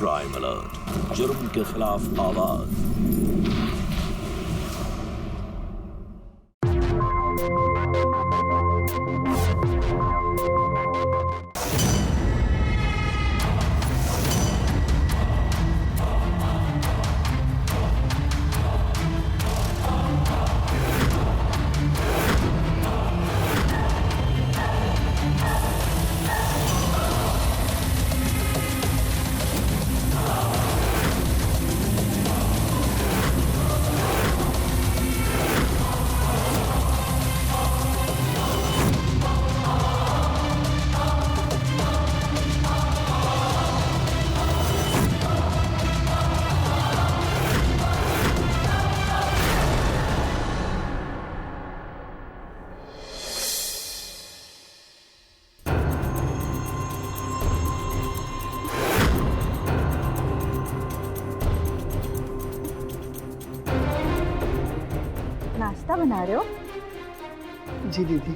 Crime alert, जुर्म के खिलाफ आवाज। नाश्ता बना रहे हो? जी दीदी।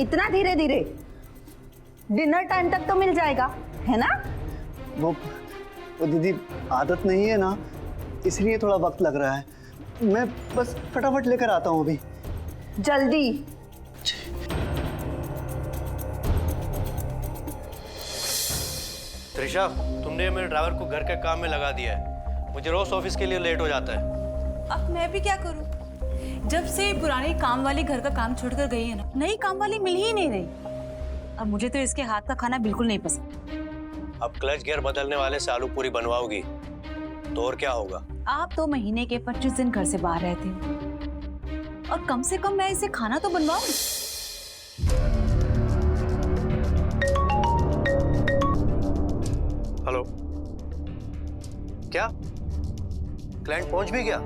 इतना धीरे धीरे? डिनर टाइम तक तो मिल जाएगा, है ना? वो दीदी आदत नहीं है ना, इसलिए थोड़ा वक्त लग रहा है। मैं बस फटाफट लेकर आता हूँ अभी। जल्दी। त्रिशा, तुमने मेरे ड्राइवर को घर के काम में लगा दिया है। मुझे रोज ऑफिस के लिए लेट हो जाता है। अब मैं भी क्या करूं? जब से पुरानी काम वाली घर का काम छोड़कर गई है ना, नई काम वाली मिल ही नहीं रही। अब मुझे तो इसके हाथ का खाना बिल्कुल नहीं पसंद। अब क्लच गियर बदलने वाले से आलू पूरी बनवाओगी तो और क्या होगा? आप तो महीने के 25 दिन घर से बाहर रहते हो और कम से कम मैं इसे खाना तो बनवाऊं। हेलो, क्या क्लाइंट पहुंच भी गया?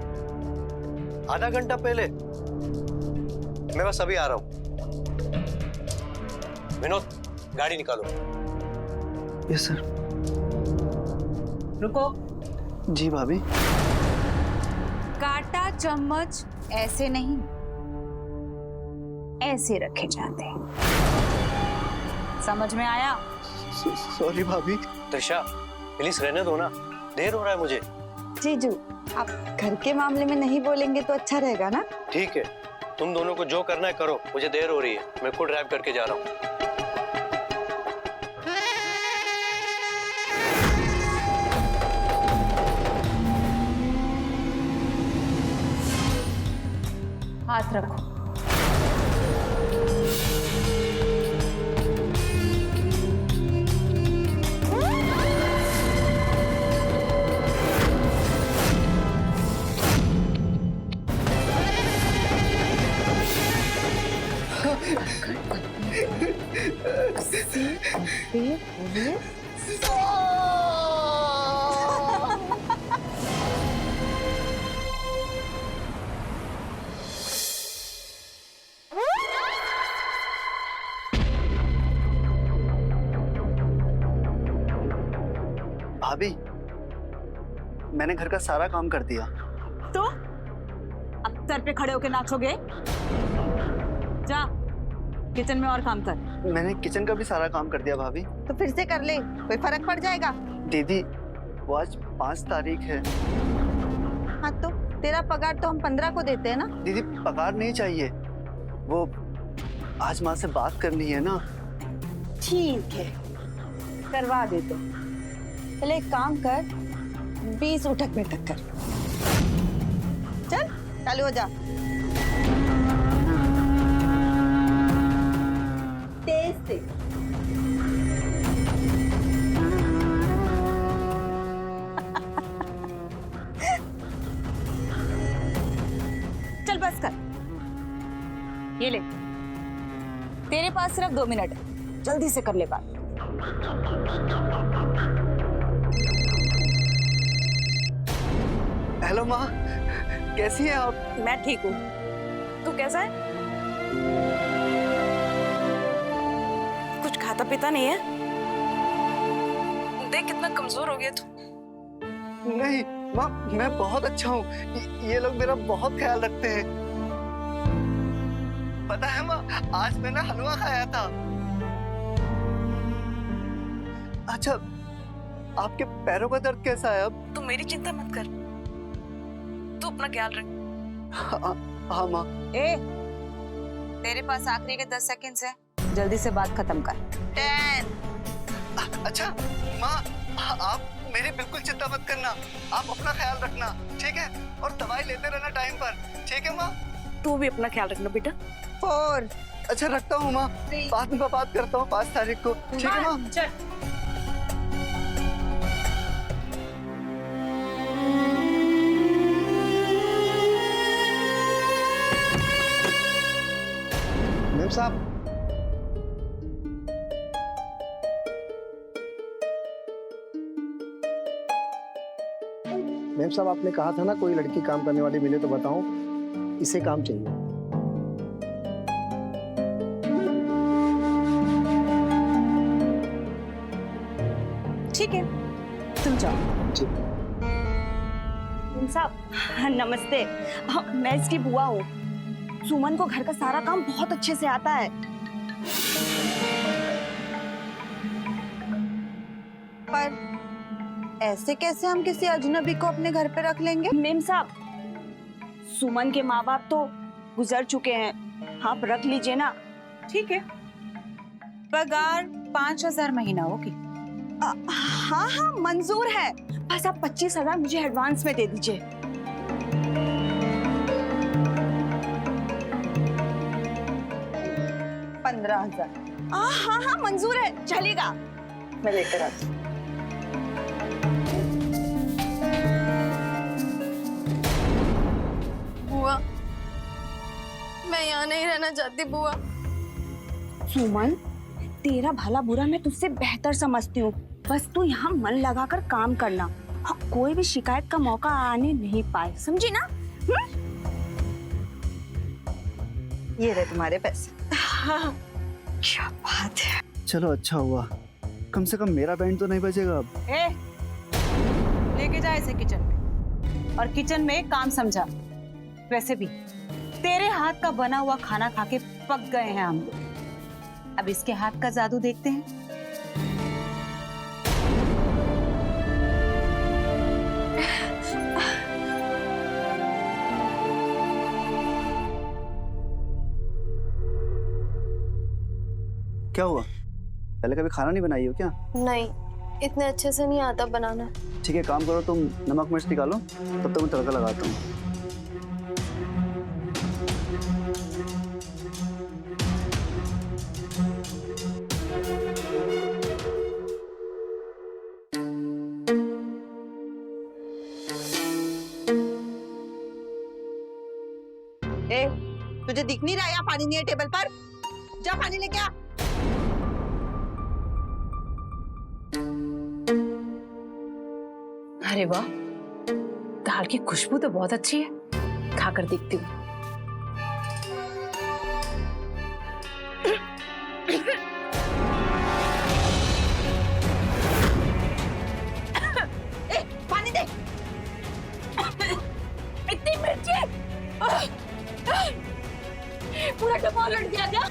आधा घंटा पहले? मैं बस अभी आ रहा हूं। विनोद, गाड़ी निकालो। Yes sir. रुको। जी भाभी। काटा चम्मच ऐसे नहीं, ऐसे रखे जाते हैं। समझ में आया? सॉरी भाभी। त्रिशा, प्लीज रहने दो ना, देर हो रहा है मुझे। जीजू, आप घर के मामले में नहीं बोलेंगे तो अच्छा रहेगा ना? ठीक है, तुम दोनों को जो करना है करो, मुझे देर हो रही है। मैं खुद ड्राइव करके जा रहा हूँ। हाथ रखो। भाभी, मैंने घर का सारा काम कर दिया। तो अब सर पे खड़े होके नाचोगे? जा किचन में और काम कर। मैंने किचन का भी सारा काम कर दिया भाभी। तो फिर से कर ले, कोई फर्क पड़ जाएगा? दीदी, वो आज 5 तारीख है। हाँ तो तेरा पगार तो हम 15 को देते हैं ना? दीदी पगार नहीं चाहिए, वो आज माँ से बात करनी है ना। ठीक है, करवा देते। पहले एक काम कर, 20 उठक बैठक कर। चल चालू हो जा। तेज से। चल बस कर। ये ले, तेरे पास सिर्फ 2 मिनट है, जल्दी से कर ले बात। हेलो माँ, कैसी हैं आप? मैं ठीक हूँ, तू कैसा है? कुछ खाता पीता नहीं है? देख कितना कमजोर हो गया तू। नहीं माँ, मैं बहुत अच्छा हूँ। ये लोग मेरा बहुत ख्याल रखते हैं। पता है माँ, आज मैंने हलवा खाया था। अच्छा, आपके पैरों का दर्द कैसा है अब? तू मेरी चिंता मत कर, तू अपना ख्याल रख। हाँ माँ। ए, तेरे पास आखिरी के 10 सेकंड्स है, जल्दी से बात खत्म कर। 10। अच्छा माँ, आप मेरी बिल्कुल चिंता मत करना, आप अपना ख्याल रखना, ठीक है? और दवाई लेते रहना टाइम पर, ठीक है माँ? तू भी अपना ख्याल रखना बेटा। 4। अच्छा रखता हूँ माँ, बाद में बात करता हूँ 5 तारीख को, ठीक है माँ? चल। मैम साहब, मैम साहब, आपने कहा था ना कोई लड़की काम करने वाली मिले तो बताओ, इसे काम चाहिए। ठीक है, तुम जाओ। जी। साहब नमस्ते, मैं इसकी बुआ हूँ। सुमन को घर का सारा काम बहुत अच्छे से आता है। पर ऐसे कैसे हम किसी अजनबी को अपने घर पे रख लेंगे? मेम साहब, सुमन के माँ बाप तो गुजर चुके हैं, आप रख लीजिए ना। ठीक है, पगार 5000 महीना होगी। हाँ हाँ मंजूर है, बस आप 25,000 मुझे एडवांस में दे दीजिए। 15,000। हाँ हाँ मंजूर है, चलेगा, मैं लेकर आती हूँ। बुआ, मैं यहाँ नहीं रहना चाहती बुआ। सुमन, तेरा भला बुरा मैं तुझसे बेहतर समझती हूँ, बस तू यहाँ मन लगाकर काम करना, कोई भी शिकायत का मौका आने नहीं पाए, समझी ना? ये रहे तुम्हारे पैसे। हाँ, क्या बात है। चलो अच्छा हुआ, कम से कम मेरा बैंड तो नहीं बजेगा अब। लेके जा इसे किचन में, और किचन में काम समझा। वैसे भी तेरे हाथ का बना हुआ खाना खा के पक गए हैं हम लोग, अब इसके हाथ का जादू देखते हैं। क्या हुआ, पहले कभी खाना नहीं बनाई हो क्या? नहीं, इतने अच्छे से नहीं आता बनाना। ठीक है, काम करो, तुम नमक मिर्च निकालो, तब तक मैं तड़का लगाता हूँ। ए, तुझे दिख नहीं रहा यहाँ पानी नहीं है टेबल पर? जा पानी लेके आ। अरे वाह, दाल की खुशबू तो बहुत अच्छी है, खाकर देखती हूँ। पानी दे। इतनी मिर्ची, पूरा डब्बा लट गया क्या?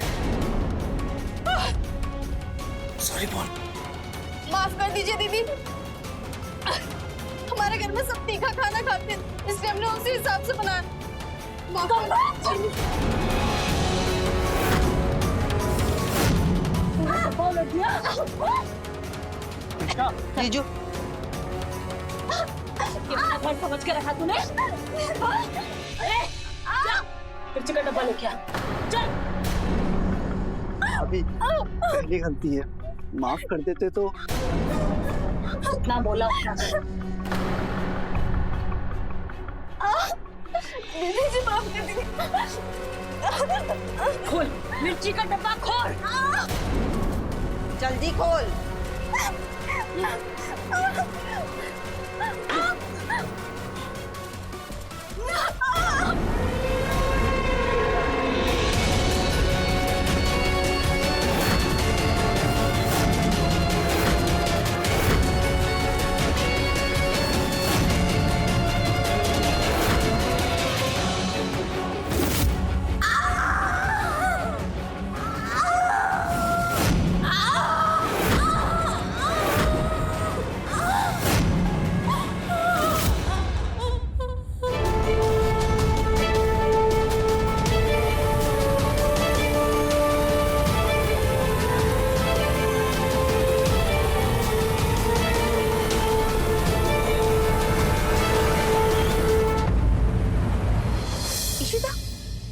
सॉरी बोल। माफ कर दीजिए दीदी, हमारे घर में सब तीखा खाना खाते हैं, इसलिए हमने उसी हिसाब से बनाया। माफ कर जीजू, कितना घर समझ के रखा तूने? मिर्ची का डब्बा लेके आ, चल। अभी पहली गलती है, माफ कर देते तो। ना बोला उतना करो। दीदी जी, माफ कर दीजिए। खोल मिर्ची का डब्बा, खोल। जल्दी खोल।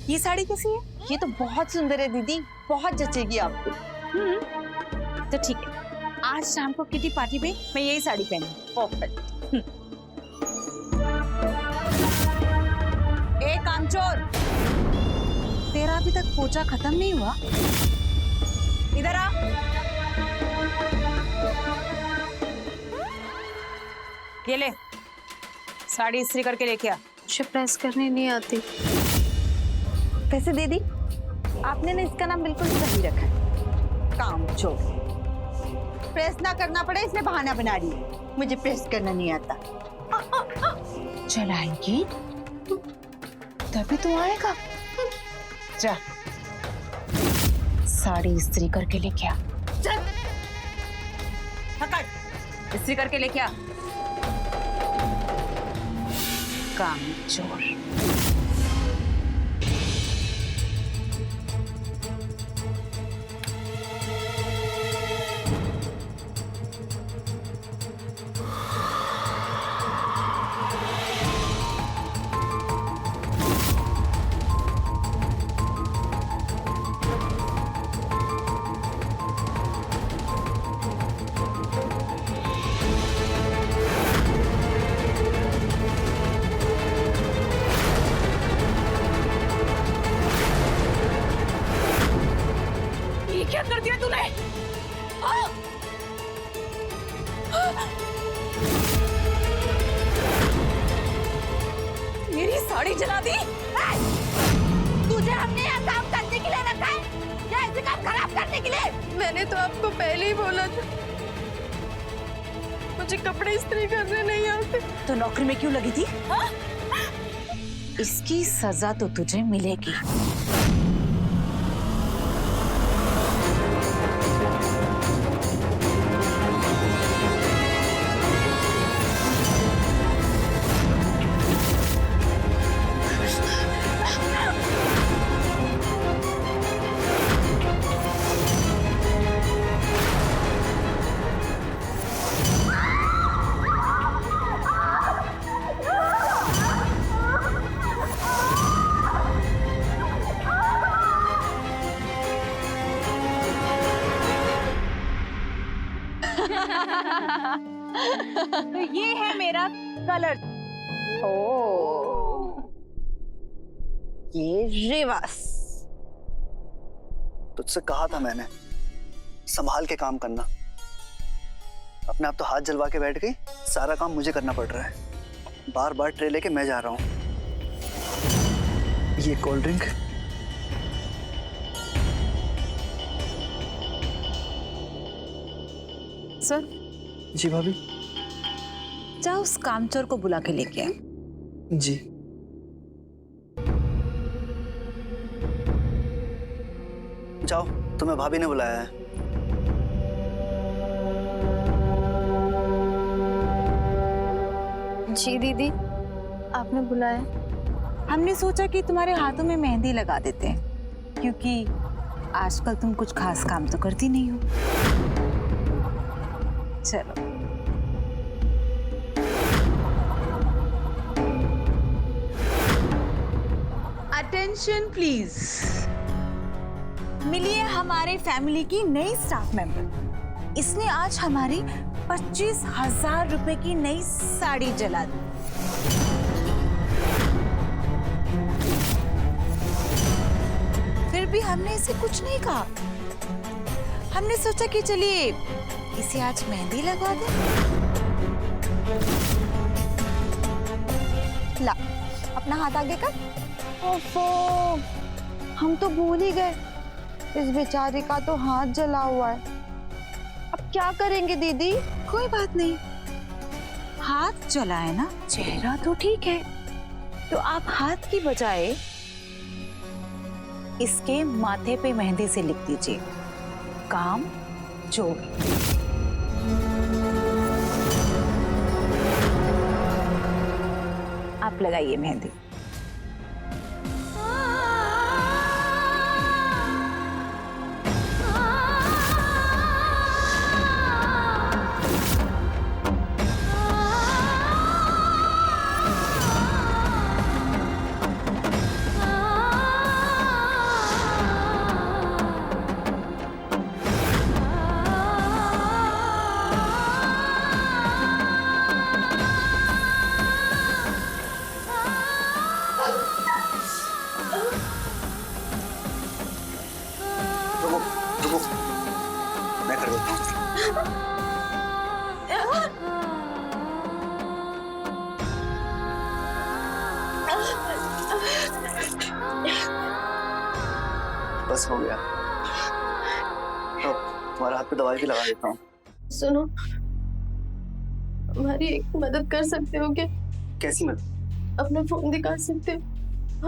ये साड़ी कैसी है? ये तो बहुत सुंदर है दीदी, बहुत जचेगी आपको। तो ठीक है, आज शाम को किटी पार्टी में मैं यही साड़ी पहनूं। परफेक्ट। ए कामचोर, तेरा अभी तक पोछा खत्म नहीं हुआ? इधर आ। ये ले, साड़ी इस्त्री करके लेके आ। मुझे प्रेस करने नहीं आती। वैसे दीदी आपने ना इसका नाम बिल्कुल सही रखा है, कामचोर। प्रेस ना करना पड़े इसलिए बहाना बना रही है, मुझे प्रेस करना नहीं आता। चलाएगी तभी तो आएगा। जा, साड़ी इस्त्री करके लेके आ। चल, पकड़, इस्त्री करके लेके आ। कामचोर। क्या कर दिया तूने? मेरी साड़ी जला दी। तुझे हमने यहाँ काम करने के लिए रखा है या ऐसे काम खराब करने के लिए? मैंने तो आपको पहले ही बोला था, मुझे कपड़े इस्त्री करने नहीं आते। तो नौकरी में क्यों लगी थी? इसकी सजा तो तुझे मिलेगी। तो ये है मेरा कलर। ओ, ये रिवर्स। तुझसे कहा था मैंने, संभाल के काम करना। अपने आप तो हाथ जलवा के बैठ गई, सारा काम मुझे करना पड़ रहा है। बार बार ट्रे लेके मैं जा रहा हूँ। ये कोल्ड ड्रिंक। सर जी भाभी। जाओ उस कामचोर को बुला के लेके आ। जी। जाओ, तुम्हें भाभी ने बुलाया है। जी दीदी, आपने बुलाया? हमने सोचा कि तुम्हारे हाथों में मेहंदी लगा देते हैं, क्योंकि आजकल तुम कुछ खास काम तो करती नहीं हो। चलो। Attention please. मिलिए हमारे फैमिली की नई स्टाफ मेंबर। इसने आज हमारी 25,000 रुपए की नई साड़ी जला दी। फिर भी हमने इसे कुछ नहीं कहा। हमने सोचा कि चलिए इसे आज मेहंदी लगवा दें। ला, अपना हाथ आगे कर। ओफो, हम तो भूल ही गए, इस बेचारे का तो हाथ जला हुआ है। अब क्या करेंगे दीदी? कोई बात नहीं, हाथ जला है ना, चेहरा तो ठीक है। तो आप हाथ की बजाय इसके माथे पे मेहंदी से लिख दीजिए, कामचोर। आप लगाइए मेहंदी। बस हो गया। तो तुम्हारे हाथ पे दवाई भी लगा देता हूँ। सुनो, हमारी एक मदद कर सकते हो क्या? कैसी मदद? अपना फोन दिखा सकते हो?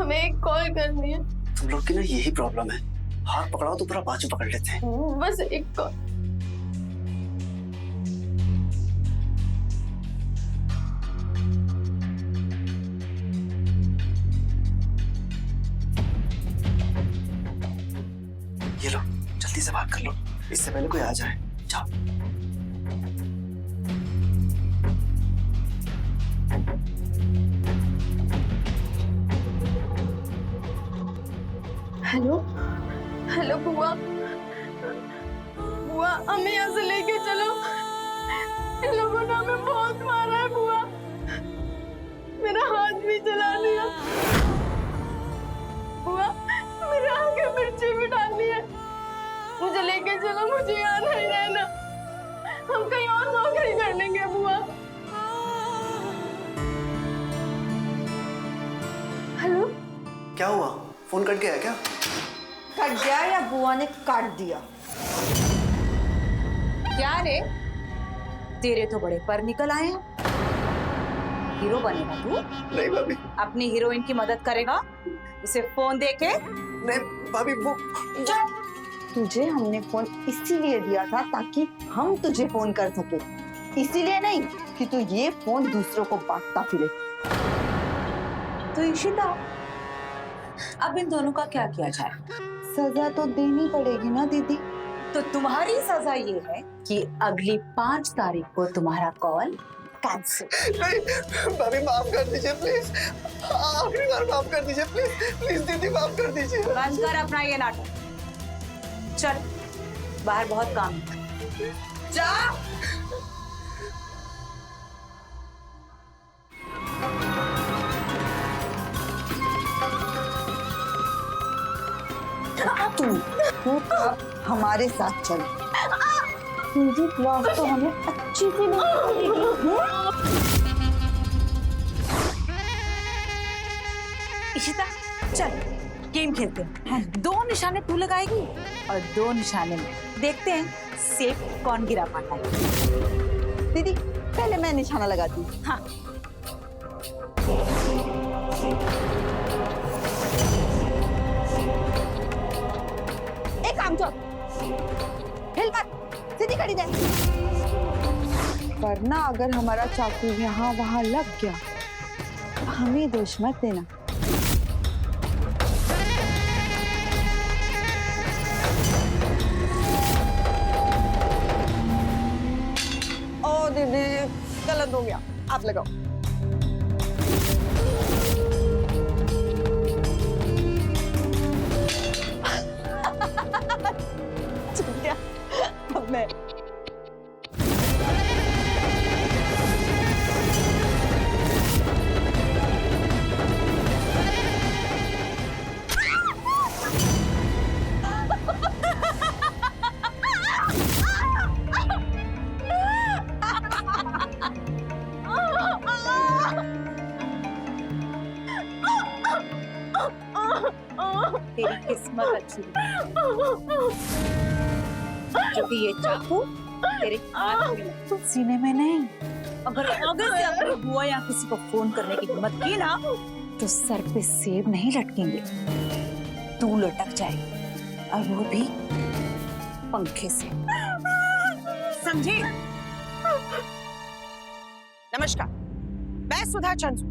हमें एक कॉल करनी है। तुम लोग की ना यही प्रॉब्लम है, हाथ पकड़ाओ तो पूरा बाजू पकड़ लेते हैं। बस एक कॉल। ये लो, जल्दी से बात कर लो, इससे पहले कोई आ जाए। जाओ। हेलो हेलो बुआ, बुआ हमें यहाँ से लेके चलो। इन लोगों ने हमें बहुत मारा है बुआ, मेरा हाथ भी जला लिया। बुआ मेरे आंखें मिर्ची भी डाली है। मुझे लेके चलो, मुझे यहाँ नहीं रहना। हम कहीं और नौकरी कर लेंगे बुआ। हेलो, क्या हुआ? फोन कट गया क्या? कट गया या बुआ ने काट दिया? क्या रे, तेरे तो बड़े पर निकल आए हैं। हीरो बनेगा तू? नहीं भाभी। अपनी हीरोइन की मदद करेगा? उसे फोन देके? नहीं भाभी, वो तुझे हमने फोन इसीलिए दिया था ताकि हम तुझे फोन कर सके, इसीलिए नहीं कि तू ये फोन दूसरों को बांटता फिरे। तो इशिता, अब इन दोनों का क्या किया जाए? सजा तो देनी पड़ेगी ना दीदी। तो तुम्हारी सजा ये है कि अगली 5 तारीख को तुम्हारा कॉल कैंसिल। नहीं भाभी, माफ कर दीजिए प्लीज, आखिरी बार माफ कर दीजिए प्लीज, प्लीज दीदी माफ कर दीजिए। बंद कर अपना ये नाटक, चल बाहर बहुत काम है। जा। तू अब हमारे साथ चल। तुझी क्लास तो हमें अच्छी से नहीं पड़ेगी। इशिता चल गेम खेलते हैं। 2 निशाने तू लगाएगी और 2 निशाने में, देखते हैं सेब कौन गिरा पाता है। दीदी पहले मैं निशाना लगाती हूँ। हाँ। एक काम कर, हिल मत, सीधी खड़ी रह। वरना अगर हमारा चाकू यहाँ वहाँ लग गया तो हमें दोष मत देना। ओ दीदी गलत हो गया, आप लगाओ। चल गया, अब मैं तेरी किस्मत अच्छी क्योंकि ये चाकू तेरे हाथ में, सीने में नहीं। अगर से अपनी बुआ या किसी को फोन करने की हिम्मत की ना तो सर पे सेब नहीं लटकेंगे, तू लटक जाएगी, और वो भी पंखे से, समझी? नमस्कार, मैं सुधा चंद्र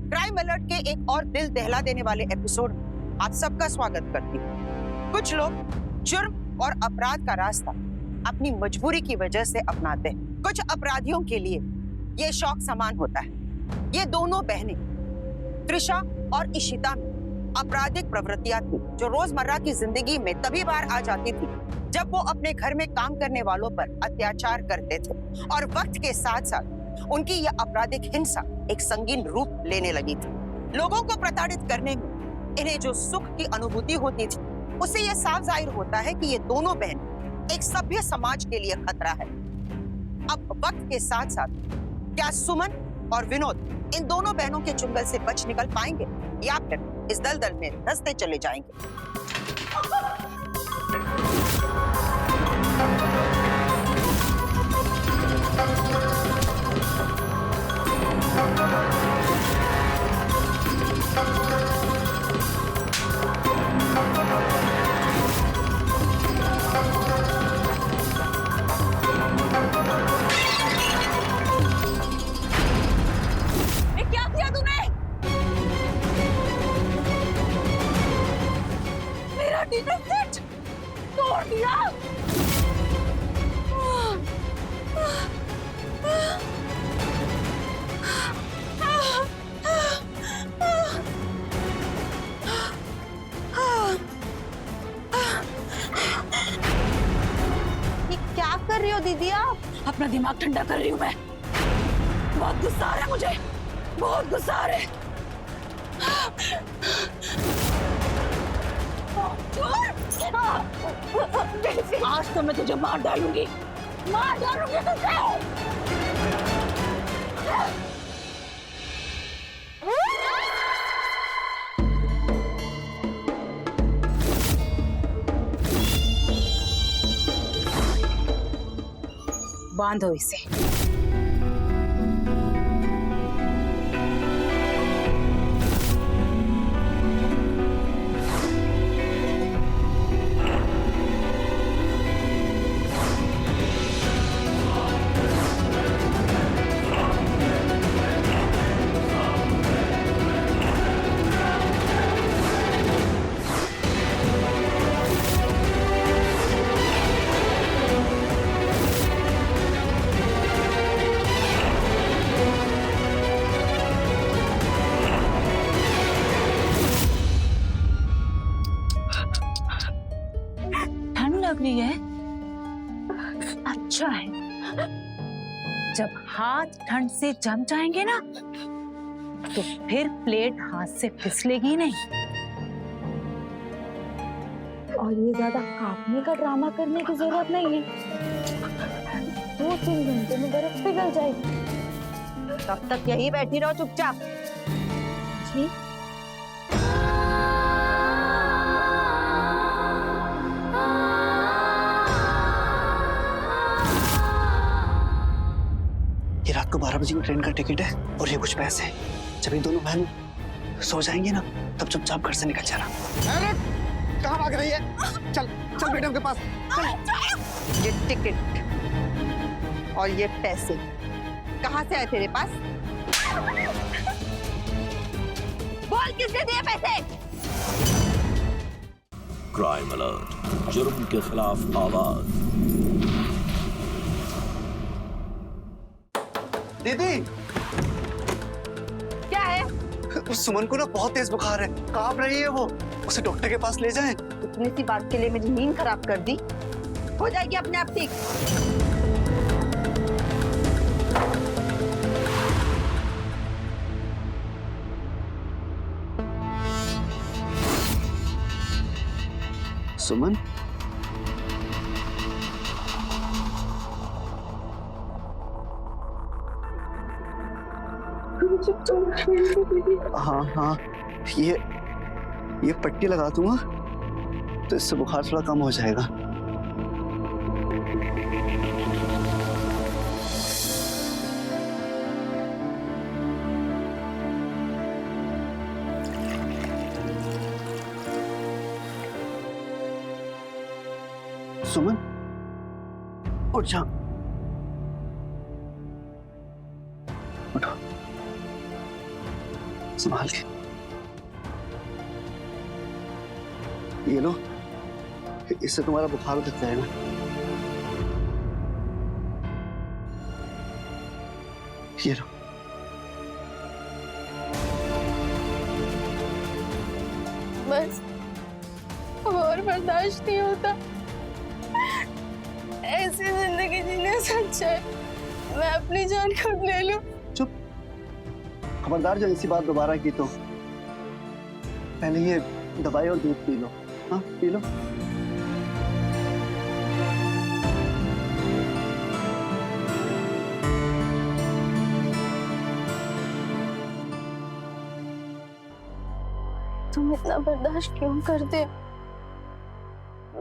क्राइम अलर्ट के एक और दिल दहला देने वाले एपिसोड में आप सबका स्वागत करती हूँ। कुछ लोग जुर्म और अपराध का रास्ता अपनी मजबूरी की वजह से अपनाते हैं। कुछ अपराधियों के लिए ये शौक समान होता है। ये दोनों बहनें त्रिशा और इशिता में आपराधिक प्रवृत्तियां थी जो रोजमर्रा की जिंदगी में तभी बाहर आ जाती थी जब वो अपने घर में काम करने वालों पर अत्याचार करते थे, और वक्त के साथ साथ उनकी यह आपराधिक हिंसा एक संगीन रूप लेने लगी थी। लोगों को प्रताड़ित करने में इन्हें जो सुख की अनुभूति होती थी, उससे यह साफ जाहिर होता है कि ये दोनों बहन एक सभ्य समाज के लिए खतरा है। अब वक्त के साथ साथ क्या सुमन और विनोद इन दोनों बहनों के चुंगल से बच निकल पाएंगे या फिर इस दलदल में धंसते चले जाएंगे? ये क्या किया तूने? मेरा डिनर सेट तोड़ दिया। ये क्या कर रही हो दीदी आप? अपना दिमाग ठंडा कर रही हूँ मैं। बहुत गुस्सा आ रहा है मुझे, बहुत गुस्सा आ रहा है। आज तो मैं तुझे मार डालूंगी, मार डालूंगी तुझे। बांधो इसे। लग रही है। अच्छा है, जब हाथ ठंड से जम जाएंगे ना तो फिर प्लेट हाथ से फिसलेगी नहीं। और ये ज्यादा कांपने का ड्रामा करने की जरूरत नहीं है। 2-3 घंटे में बर्फ पिघल जाएगी। तब तक यही बैठी रहो चुपचाप। जी ये रात को 12 बजे की ट्रेन का टिकट है और ये कुछ पैसे। जब ये दोनों बहन सो जाएंगी ना तब चुपचाप घर से निकल जाना। कहाँ भाग रही है? चल चल मैडम के पास चल। ये टिकट और ये पैसे कहाँ से आए तेरे पास? बोल किसने दिए पैसे? क्राइम अलर्ट, जुर्म के खिलाफ आवाज। दीदी क्या है? उस सुमन को ना बहुत तेज बुखार है, कांप रही है वो। उसे डॉक्टर के पास ले जाएं। इतनी सी बात के लिए मेरी नींद खराब कर दी। हो जाएगी अपने आप ठीक। सुमन हाँ हाँ, ये पट्टी लगा दूंगा तो इससे बुखार थोड़ा कम हो जाएगा। सुमन उठ जा, उठो, संभाल के। ये लो, इससे तुम्हारा बुखार उतर जाएगा। ये लो। बस और बर्दाश्त नहीं होता। ऐसी जिंदगी जीने से अच्छा है मैं अपनी जान खुद ले लूं। चुप, खबरदार जो ऐसी बात दोबारा की तो। पहले ये दवाई और दूध पी लो। हाँ पी लो। तुम इतना बर्दाश्त क्यों करते?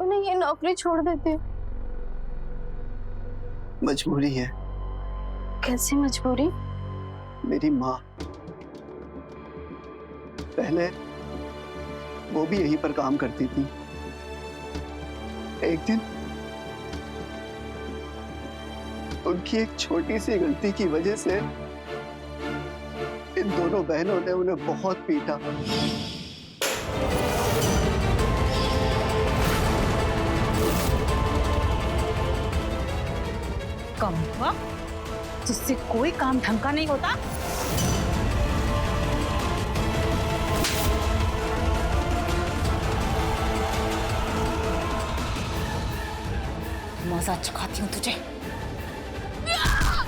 उन्हें ये नौकरी छोड़ देते। मजबूरी है, कैसी मजबूरी? मेरी माँ, पहले वो भी यहीं पर काम करती थी। एक दिन उनकी एक छोटी सी गलती की वजह से इन दोनों बहनों ने उन्हें बहुत पीटा। कम हुआ, तुझसे कोई काम ढंग का नहीं होता। मजा चखाती हूँ तुझे।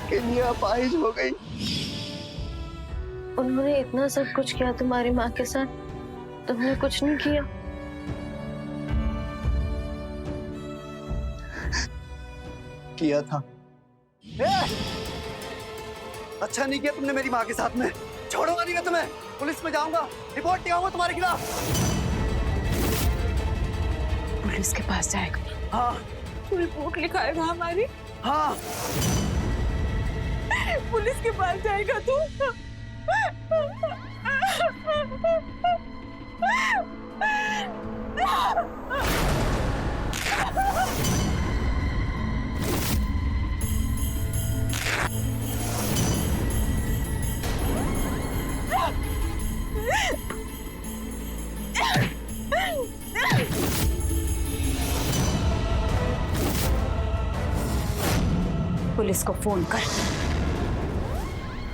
के लिए अपाहिज हो गई। उन्होंने इतना सब कुछ किया तुम्हारी माँ के साथ, तुमने कुछ नहीं किया? किया था। अच्छा नहीं किया तुमने मेरी माँ के साथ में। छोड़ूंगा नहीं मैं तुम्हें, पुलिस में जाऊंगा, रिपोर्ट लिखाऊंगा तुम्हारे खिलाफ। पुलिस के पास जाएगा? हाँ। रिपोर्ट लिखाएगा हमारी? हाँ। पुलिस के पास जाएगा तू? पुलिस को फोन कर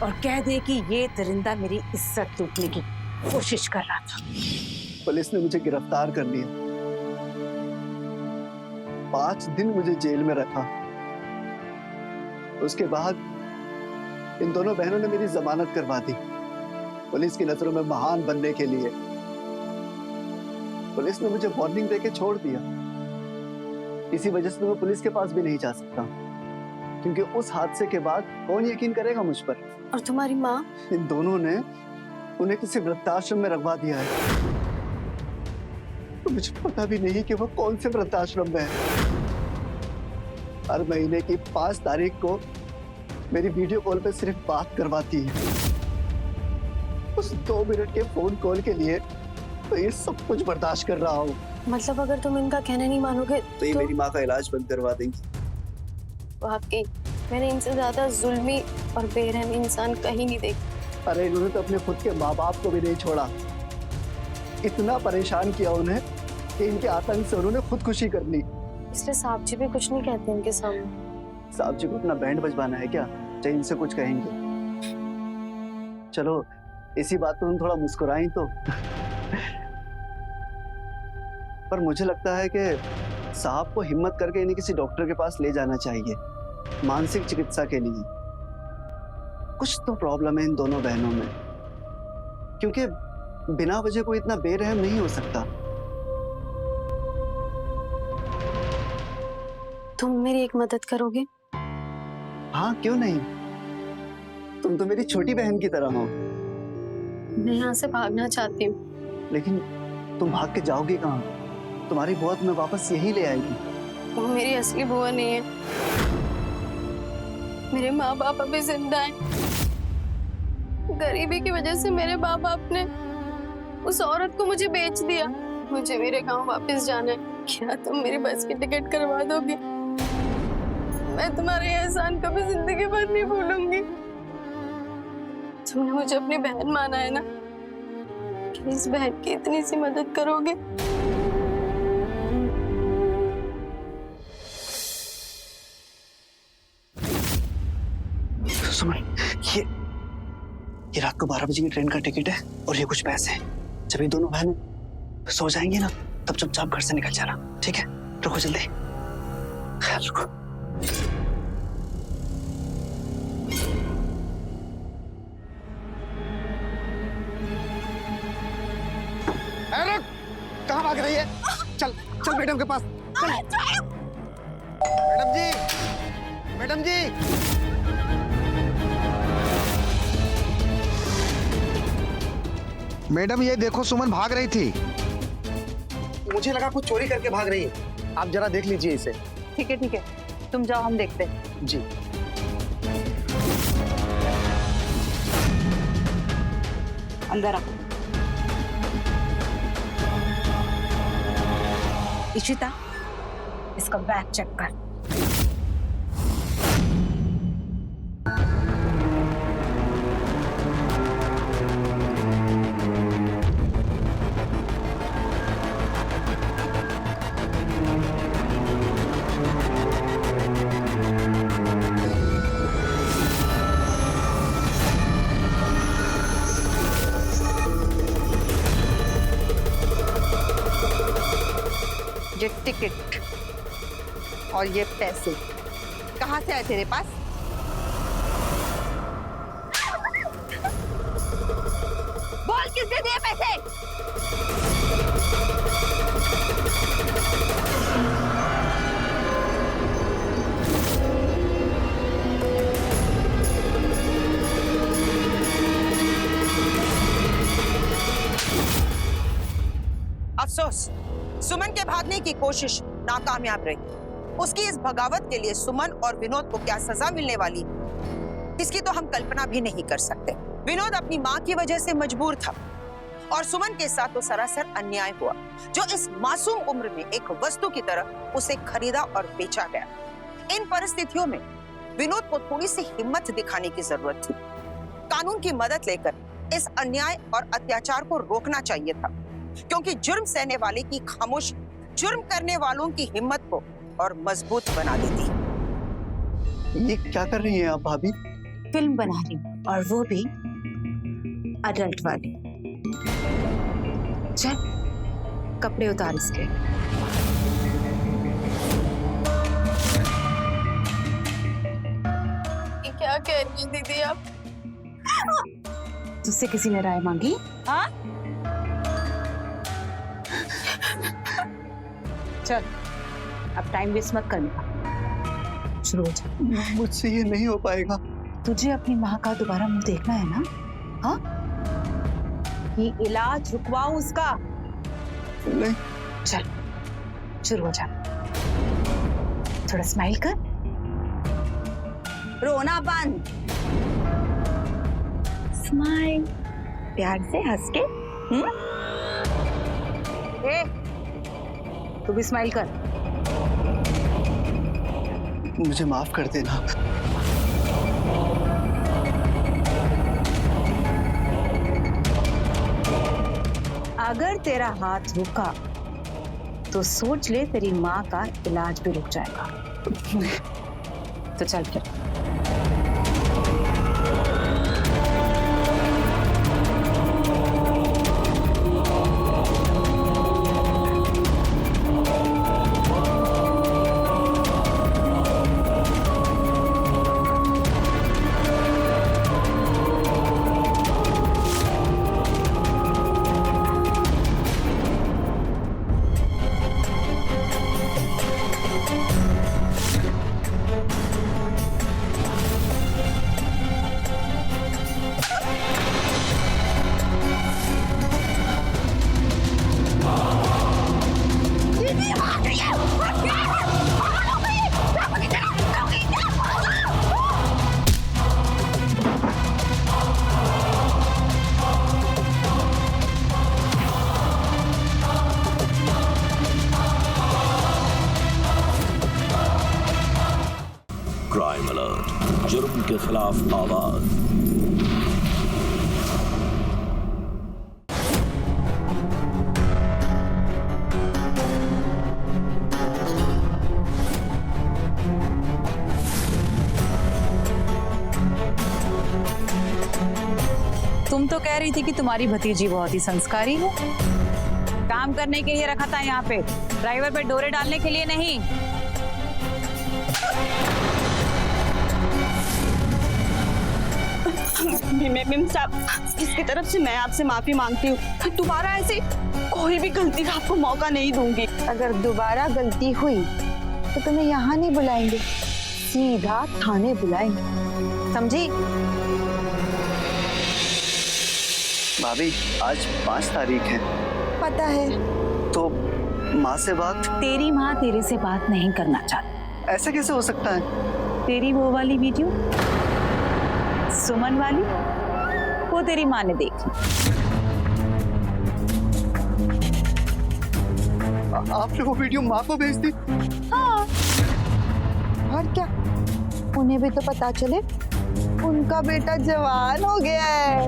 और कह दे कि ये दरिंदा मेरी इज्जत लूटने की कोशिश कर रहा था। पुलिस ने मुझे गिरफ्तार कर लिया। 5 दिन मुझे जेल में रखा। उसके बाद इन दोनों बहनों ने मेरी जमानत करवा दी, पुलिस की नजरों में महान बनने के लिए। पुलिस ने मुझे वार्निंग देके छोड़ दिया। इसी वजह से मैं पुलिस के पास भी नहीं जा सकता, क्योंकि उस हादसे के बाद कौन यकीन करेगा मुझ पर। और तुम्हारी माँ? इन दोनों ने उन्हें किसी वृद्धाश्रम में रखवा दिया है। तो मुझे पता भी नहीं कि वो कौन से वृद्धाश्रम में है। हर महीने की 5 तारीख को मेरी वीडियो कॉल पे सिर्फ बात करवाती है। उस 2 मिनट के फोन कॉल के लिए तो ये सब कुछ बर्दाश्त कर रहा हूँ। मतलब अगर तुम इनका कहना नहीं मानोगे तो ये मेरी माँ का इलाज बंद करवा देंगी। वाकई मैंने इनसे ज्यादा जुल्मी और बेरहम इंसान कहीं नहीं देखा। अरे इन्होंने तो अपने खुद के माँ बाप को भी नहीं छोड़ा। इतना परेशान किया उन्हें कि इनके आतंक से उन्होंने खुदकुशी कर ली। इसलिए साहब जी भी कुछ नहीं कहते इनके सामने। साहब जी को अपना बैंड बजवाना है क्या? चाहे इनसे कुछ कहेंगे। चलो इसी बात पर तुम थोड़ा मुस्कुराई तो। पर मुझे लगता है कि साहब को हिम्मत करके इन्हें किसी डॉक्टर के पास ले जाना चाहिए, मानसिक चिकित्सा के लिए। कुछ तो प्रॉब्लम है इन दोनों बहनों में, क्योंकि बिना वजह कोई इतना बेरहम नहीं हो सकता। तुम मेरी एक मदद करोगे? हाँ क्यों नहीं, तुम तो मेरी छोटी बहन की तरह हो। मैं यहाँ से भागना चाहती हूँ। लेकिन तुम भाग के जाओगी कहाँ? तुम्हारी बुआ तुम्हें वापस यही ले आएगी। वो मेरी असली बुआ नहीं है। मेरे माँ बाप अभी जिंदा हैं। गरीबी की वजह से मेरे माँ बाप ने उस औरत को मुझे बेच दिया। मुझे मेरे गांव वापस जाना है। क्या तुम मेरी बस की टिकट करवा दोगे? मैं तुम्हारे एहसान कभी जिंदगी भर नहीं भूलूंगी। तुमने मुझे अपनी बहन माना है ना, प्लीज बहन की इतनी सी मदद करोगे? सुमन, ये रात को 12 बजे की ट्रेन का टिकट है और ये कुछ पैसे हैं। जब ये दोनों बहन सो जाएंगी ना, तब चुपचाप घर से निकल जाना, ठीक है? रुको जल्दी, ख्याल रखो। रुक, कहाँ भाग रही है? चल चल मैडम के पास चल। मैडम जी, मैडम जी। मैडम ये देखो, सुमन भाग रही थी। मुझे लगा कुछ चोरी करके भाग रही है। आप जरा देख लीजिए इसे। ठीक है, तुम जाओ, हम देखते हैं। जी। अंदर आ। इशिता, इसका बैग चेक कर। ये टिकट और ये पैसे कहाँ से आए तेरे पास? बोल किसने दिए पैसे? अफसोस, सुमन के भागने की कोशिश नाकामयाब रही। उसकी इस बगावत के लिए सुमन और विनोद को क्या सजा मिलने वाली, इसकी तो हम कल्पना भी नहीं कर सकते। विनोद अपनी माँ की वजह से मजबूर था और सुमन के साथ तो सरासर अन्याय हुआ, जो इस मासूम उम्र में एक वस्तु की तरह उसे खरीदा और बेचा गया। इन परिस्थितियों में विनोद को थोड़ी सी हिम्मत दिखाने की जरूरत थी। कानून की मदद लेकर इस अन्याय और अत्याचार को रोकना चाहिए था, क्योंकि जुर्म सहने वाले की खामोशी जुर्म करने वालों की हिम्मत को और मजबूत बना देती। ये क्या कर रही हैं आप भाभी? फिल्म बना रही हूँ, और वो भी अडल्ट वाली। चल, कपड़े उतार इसके। ये क्या कह रही हैं दीदी आप? तुझसे किसी ने राय मांगी? हाँ? चल, अब टाइम वेस्ट मत करना, शुरू हो जा। मुझसे ये नहीं हो पाएगा। तुझे अपनी माँ का दोबारा मुंह देखना है ना? हाँ? ये इलाज रुकवाऊं उसका? नहीं। चल, शुरू हो जा। थोड़ा स्माइल कर। रोना बंद। स्माइल, प्यार से हंस के। ए, तू भी स्माइल कर। मुझे माफ कर देना। अगर तेरा हाथ रुका तो सोच ले तेरी माँ का इलाज भी रुक जाएगा। तो चल फिर। क्राइम अलर्ट, जुर्म के खिलाफ आवाज। तुम तो कह रही थी कि तुम्हारी भतीजी बहुत ही संस्कारी है। काम करने के लिए रखा था यहाँ पे, ड्राइवर पे डोरे डालने के लिए नहीं। मेम साहब, इसकी तरफ से मैं आपसे माफी मांगती हूँ। दोबारा ऐसे कोई भी गलती का आपको मौका नहीं दूंगी। अगर दोबारा गलती हुई तो तुम्हें यहाँ नहीं बुलाएंगे, सीधा थाने बुलाएंगे, समझी? भाभी, आज 5 तारीख है। पता है। तो माँ से बात? तेरी माँ तेरे से बात नहीं करना चाहती। ऐसा कैसे हो सकता है? तेरी वो वाली वीडियो, सुमन वाली, वो वो तेरी माँ ने देख ली। आपने वो वीडियो माँ को भेज दी? हाँ, और क्या, उन्हें भी तो पता चले उनका बेटा जवान हो गया है।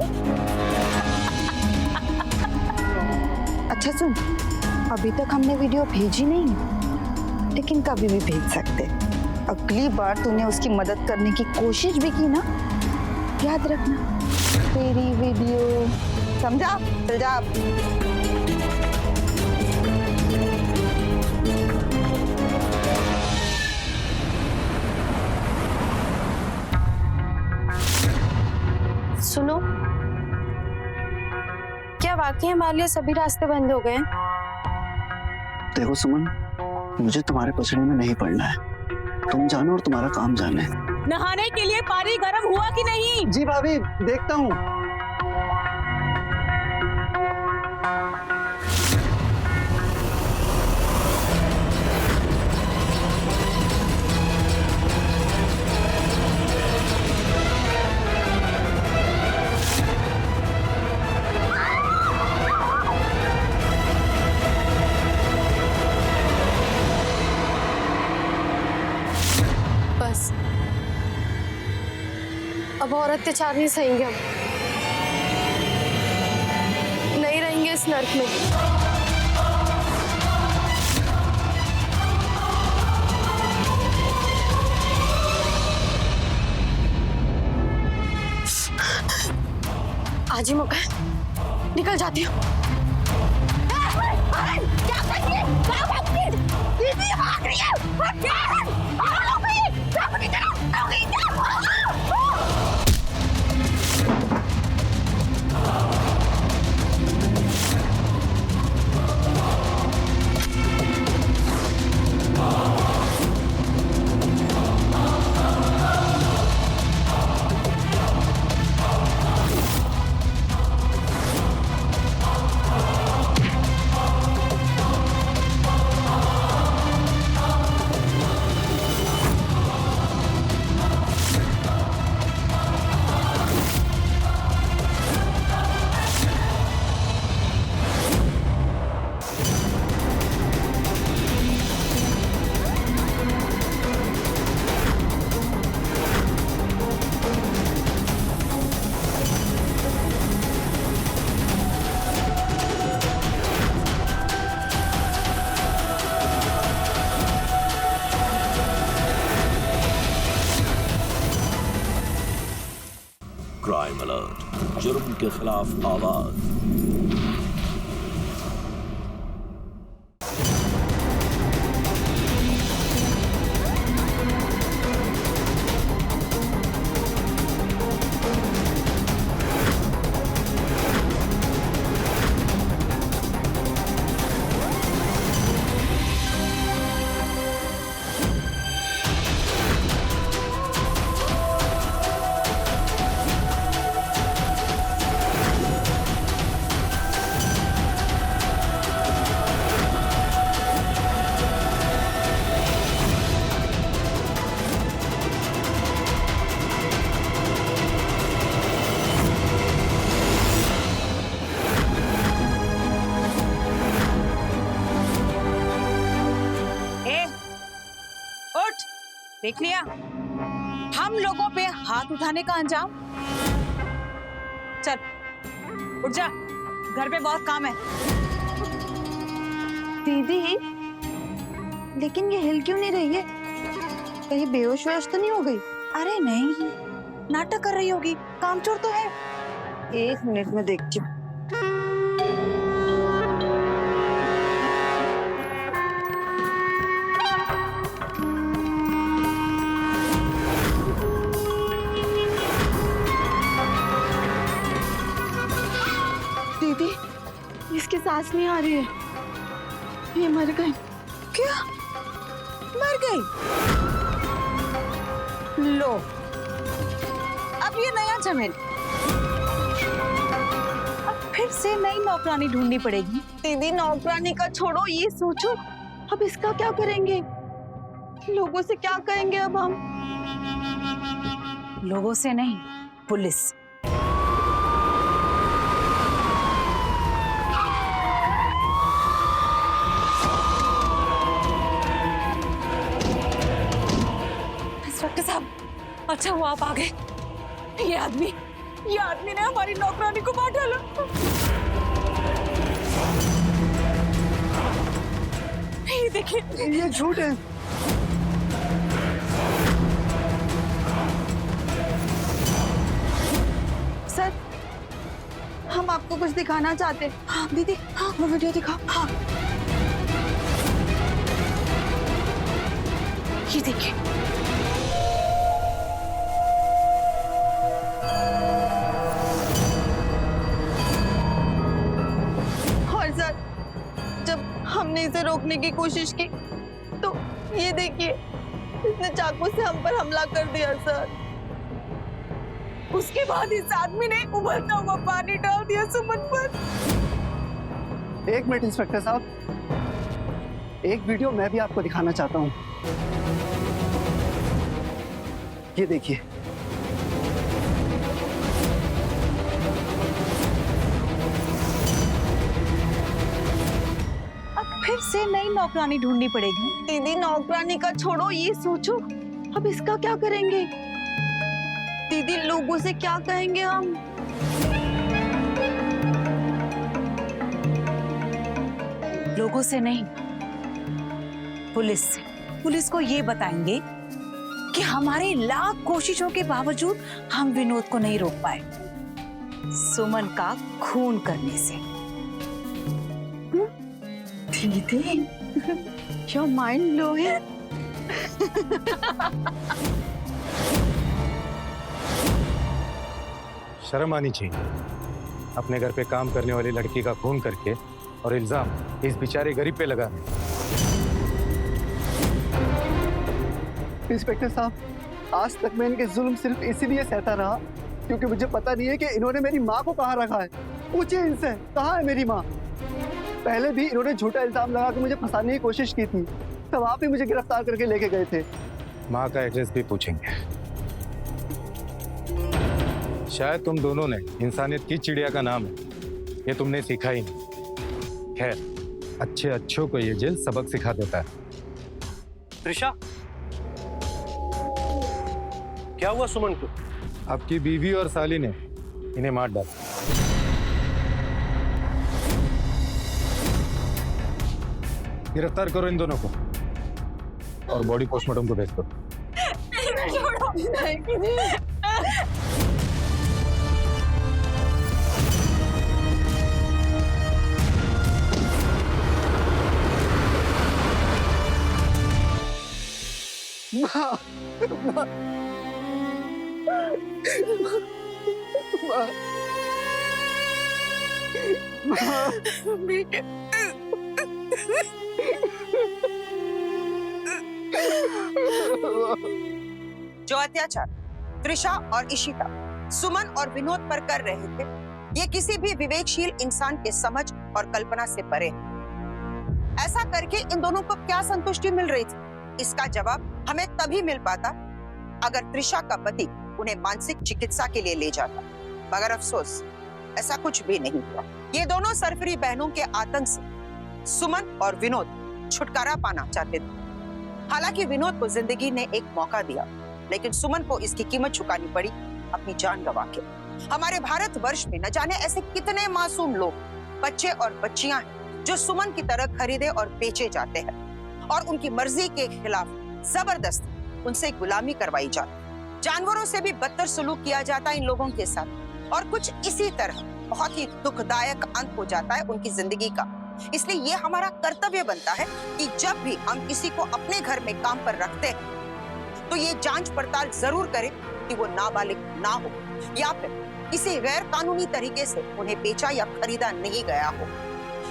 अच्छा सुन, अभी तक हमने वीडियो भेजी नहीं है, लेकिन कभी भी भेज सकते। अगली बार तूने उसकी मदद करने की कोशिश भी की ना, याद रखना तेरी वीडियो, समझा? चल जा। सुनो, क्या वाकई हमारे लिए सभी रास्ते बंद हो गए हैं? देखो सुमन, मुझे तुम्हारे पछड़े में नहीं पड़ना है। तुम जानो और तुम्हारा काम जाने। नहाने के लिए पानी गर्म हुआ कि नहीं? जी भाभी, देखता हूँ। बस अब और अत्याचार नहीं सहेंगे हम, नहीं रहेंगे इस नर्क में। आज ही मौका है, निकल जाती हूँ। क्राइम अलर्ट, जुर्म के खिलाफ आवाज। देख लिया हम लोगों पे हाथ उठाने का अंजाम। चल उठ जा, घर पे बहुत काम है। दीदी, लेकिन ये हिल क्यों नहीं रही है? कहीं बेहोश वेहोश तो नहीं हो गई? अरे नहीं, नाटक कर रही होगी, कामचोर तो है। 1 मिनट में देखती हूँ। दीदी, इसकी सांस नहीं आ रही है, ये मर गई। क्या मर गई? लो अब ये नया झमेल, अब फिर से नई नौकरानी ढूंढनी पड़ेगी। दीदी, नौकरानी का छोड़ो, ये सोचो अब इसका क्या करेंगे? लोगों से क्या कहेंगे अब हम? लोगों से नहीं, पुलिस। अच्छा हुआ आप आ गए। ये आदमी ने हमारी नौकरानी को मार डाला। ये देखिए, ये झूठ है। सर, हम आपको कुछ दिखाना चाहते हैं। हाँ दीदी, हाँ वो वीडियो दिखाओ। हाँ ये देखिए, और सर, जब हमने इसे रोकने की कोशिश की तो ये देखिए, इसने चाकू से हम पर हमला कर दिया सर। उसके बाद इस आदमी ने उबलता हुआ पानी डाल दिया सुमन पर। एक मिनट इंस्पेक्टर साहब, एक वीडियो मैं भी आपको दिखाना चाहता हूँ। ये देखिए, अब फिर से नई नौकरानी ढूंढनी पड़ेगी। दीदी, नौकरानी का छोड़ो, ये सोचो अब इसका क्या करेंगे। दीदी, लोगों से क्या कहेंगे हम। लोगों से नहीं, पुलिस से। पुलिस को ये बताएंगे कि हमारी लाख कोशिशों के बावजूद हम विनोद को नहीं रोक पाए सुमन का खून करने से। दीदी, योर माइंड ब्लोइंग। शर्म आनी चाहिए अपने घर पे काम करने वाली लड़की का खून करके, और इल्जाम इस बेचारे गरीब पे लगा। इंस्पेक्टर साहब, आज तक मैं इनके जुल्म सिर्फ इसीलिए सहता रहा क्योंकि मुझे पता नहीं है कि इन्होंने मेरी माँ को कहाँ रखा है। पूछिए इनसे, कहाँ है मेरी माँ। पहले भी इन्होंने झूठा इल्जाम लगा के मुझे फंसाने की कोशिश की थी, तब आप ही मुझे गिरफ्तार करके लेके गए थे। माँ का एड्रेस भी पूछेंगे। शायद तुम दोनों ने इंसानियत की चिड़िया का नाम है, ये तुमने सीखा ही नहीं। खैर, अच्छे अच्छों को ये जेल सबक सिखा देता है। त्रिशा, क्या हुआ सुमन को? आपकी बीवी और साली ने इन्हें मार डाला। गिरफ्तार करो इन दोनों को और बॉडी पोस्टमार्टम को भेज दो। जो अत्याचार त्रिशा और इशिता सुमन और विनोद पर कर रहे थे, ये किसी भी विवेकशील इंसान के समझ और कल्पना से परे है। ऐसा करके इन दोनों को क्या संतुष्टि मिल रही थी, इसका जवाब हमें तभी मिल पाता अगर त्रिशा का पति उन्हें मानसिक चिकित्सा के लिए ले जाता। मगर अफसोस, ऐसा कुछ भी नहीं हुआ। ये दोनों सरफरी बहनों के आतंक से सुमन और विनोद छुटकारा पाना चाहते थे। हालांकि विनोद को जिंदगी ने एक मौका दिया, लेकिन सुमन को इसकी कीमत चुकानी पड़ी अपनी जान गंवा के। हमारे भारतवर्ष में न जाने ऐसे कितने मासूम लोग, बच्चे और बच्चियां हैं जो सुमन की तरह खरीदे और बेचे जाते हैं और उनकी मर्जी के खिलाफ जबरदस्ती उनसे गुलामी करवाई जाती। जानवरों से भी बदतर सलूक किया जाता है इन लोगों के साथ, और कुछ इसी तरह बहुत ही दुखदायक अंत हो जाता है उनकी जिंदगी का। इसलिए ये हमारा कर्तव्य बनता है कि जब भी हम किसी को अपने घर में काम पर रखते हैं तो ये जांच पड़ताल जरूर करें कि वो नाबालिग ना हो या फिर किसी गैर कानूनी तरीके से उन्हें बेचा या खरीदा नहीं गया हो,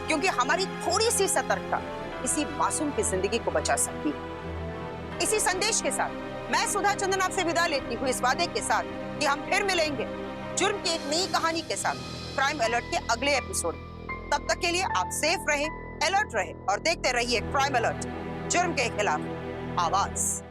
क्योंकि हमारी थोड़ी सी सतर्कता किसी मासूम की जिंदगी को बचा सकती है। इसी संदेश के साथ मैं सुधा चंदन आपसे विदा लेती हूँ, इस वादे के साथ कि हम फिर मिलेंगे जुर्म की एक नई कहानी के साथ क्राइम अलर्ट के अगले एपिसोड। तब तक के लिए आप सेफ रहें, अलर्ट रहें और देखते रहिए क्राइम अलर्ट, जुर्म के खिलाफ आवाज।